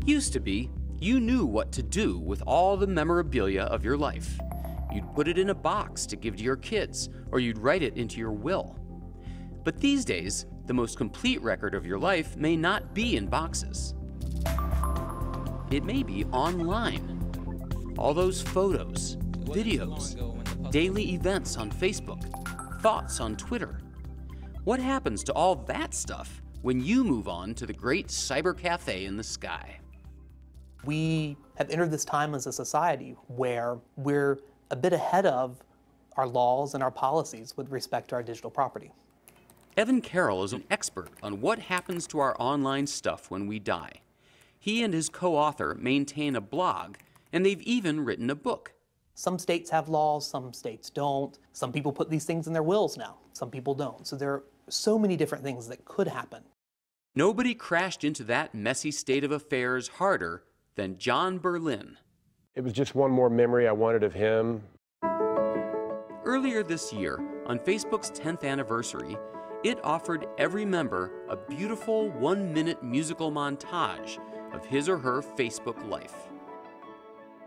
Used to be, you knew what to do with all the memorabilia of your life. You'd put it in a box to give to your kids, or you'd write it into your will. But these days, the most complete record of your life may not be in boxes. It may be online. All those photos, videos, daily events on Facebook, thoughts on Twitter. What happens to all that stuff when you move on to the great cyber cafe in the sky? We have entered this time as a society where we're a bit ahead of our laws and our policies with respect to our digital property. Evan Carroll is an expert on what happens to our online stuff when we die. He and his co-author maintain a blog, and they've even written a book. Some states have laws, some states don't. Some people put these things in their wills now, some people don't. So there are so many different things that could happen. Nobody crashed into that messy state of affairs harder than John Berlin. It was just one more memory I wanted of him. Earlier this year, on Facebook's 10th anniversary, it offered every member a beautiful 1-minute musical montage of his or her Facebook life.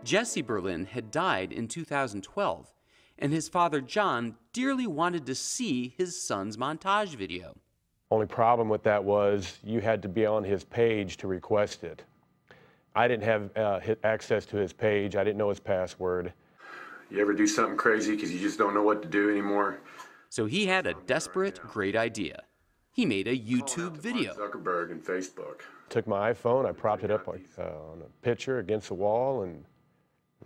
Jesse Berlin had died in 2012, and his father John dearly wanted to see his son's montage video. Only problem with that was you had to be on his page to request it. I didn't have access to his page. I didn't know his password. You ever do something crazy because you just don't know what to do anymore? So he had a desperate, great idea. He made a YouTube video. Mark Zuckerberg and Facebook. Took my iPhone, I propped it up on a picture against the wall, and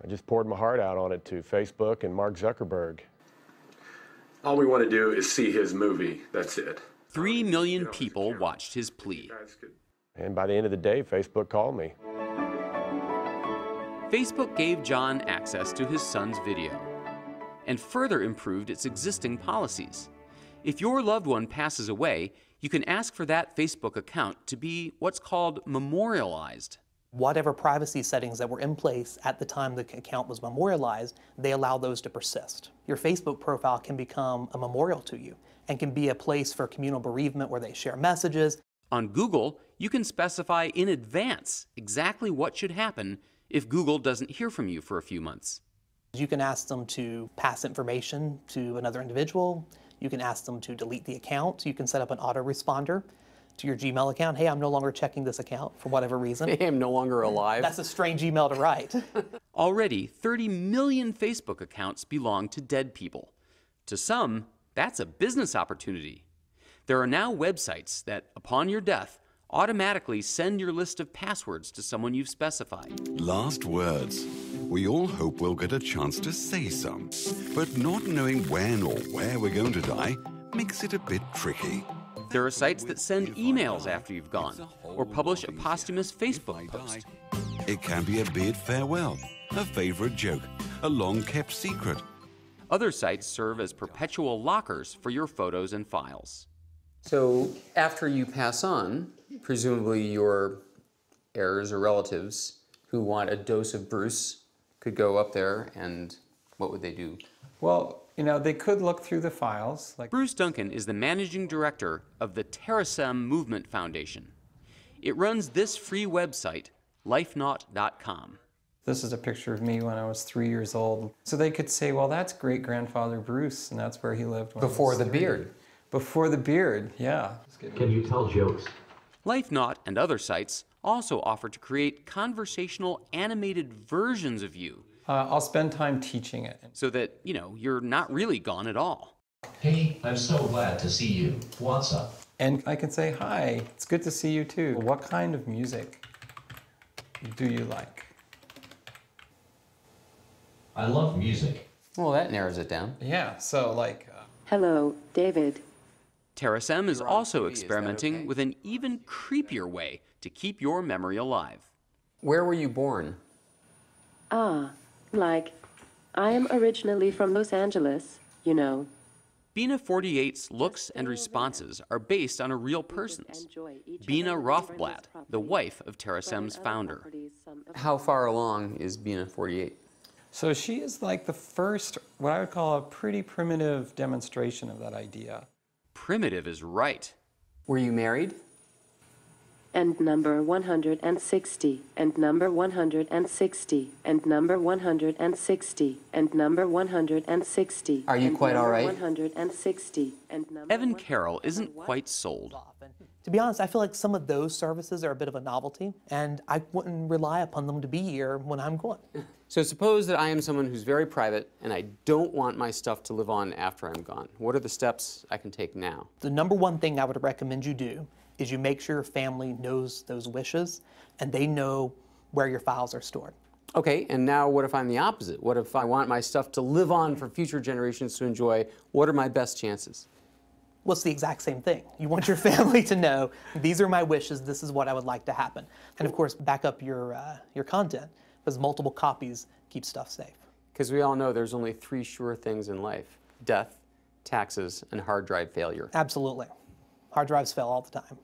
I just poured my heart out on it to Facebook and Mark Zuckerberg. All we want to do is see his movie. That's it. 3 million people watched his plea. And by the end of the day, Facebook called me. Facebook gave John access to his son's video and further improved its existing policies. If your loved one passes away, you can ask for that Facebook account to be what's called memorialized. Whatever privacy settings that were in place at the time the account was memorialized, they allow those to persist. Your Facebook profile can become a memorial to you and can be a place for communal bereavement where they share messages. On Google, you can specify in advance exactly what should happen if Google doesn't hear from you for a few months. You can ask them to pass information to another individual. You can ask them to delete the account. You can set up an autoresponder to your Gmail account. Hey, I'm no longer checking this account for whatever reason. Hey, I'm no longer alive. That's a strange email to write. Already, 30 million Facebook accounts belong to dead people. To some, that's a business opportunity. There are now websites that, upon your death, automatically send your list of passwords to someone you've specified. Last words. We all hope we'll get a chance to say some, but not knowing when or where we're going to die makes it a bit tricky. There are sites that send emails after you've gone, or publish a posthumous Facebook post. It can be a bid farewell, a favorite joke, a long-kept secret. Other sites serve as perpetual lockers for your photos and files. So after you pass on, presumably your heirs or relatives who want a dose of Bruce could go up there, and what would they do? Well, you know, they could look through the files. Bruce Duncan is the managing director of the Terasem Movement Foundation. It runs this free website, lifenaut.com. This is a picture of me when I was 3 years old. So they could say, well, that's great-grandfather Bruce, and that's where he lived when Before the beard. Before the beard, yeah. Can you tell jokes? LifeNaut and other sites also offer to create conversational animated versions of you. I'll spend time teaching it. So that, you know, you're not really gone at all. Hey, I'm so glad to see you. What's up? And I can say, hi, it's good to see you too. What kind of music do you like? I love music. Well, that narrows it down. Yeah, so like... Hello, David. Terasem is also TV, experimenting is that okay? with an even creepier way to keep your memory alive. Where were you born? I am originally from Los Angeles, you know. Bina 48's looks and responses are based on a real person's. Bina Rothblatt, the wife of Terasem's founder. How far along is Bina 48? So she is like the first, what I would call a pretty primitive demonstration of that idea. Primitive is right. Were you married? and number 160, and number 160, and number 160, and number 160. Are you and quite all number right? 160, and number Evan Carroll isn't quite sold. To be honest, I feel like some of those services are a bit of a novelty, and I wouldn't rely upon them to be here when I'm gone. So suppose that I am someone who's very private and I don't want my stuff to live on after I'm gone. What are the steps I can take now? The number one thing I would recommend you do is you make sure your family knows those wishes and they know where your files are stored. Okay, and now what if I'm the opposite? What if I want my stuff to live on for future generations to enjoy? What are my best chances? Well, it's the exact same thing. You want your family to know, these are my wishes, this is what I would like to happen. And of course, back up your content, because multiple copies keep stuff safe. Because we all know there's only 3 sure things in life: death, taxes, and hard drive failure. Absolutely. Hard drives fail all the time.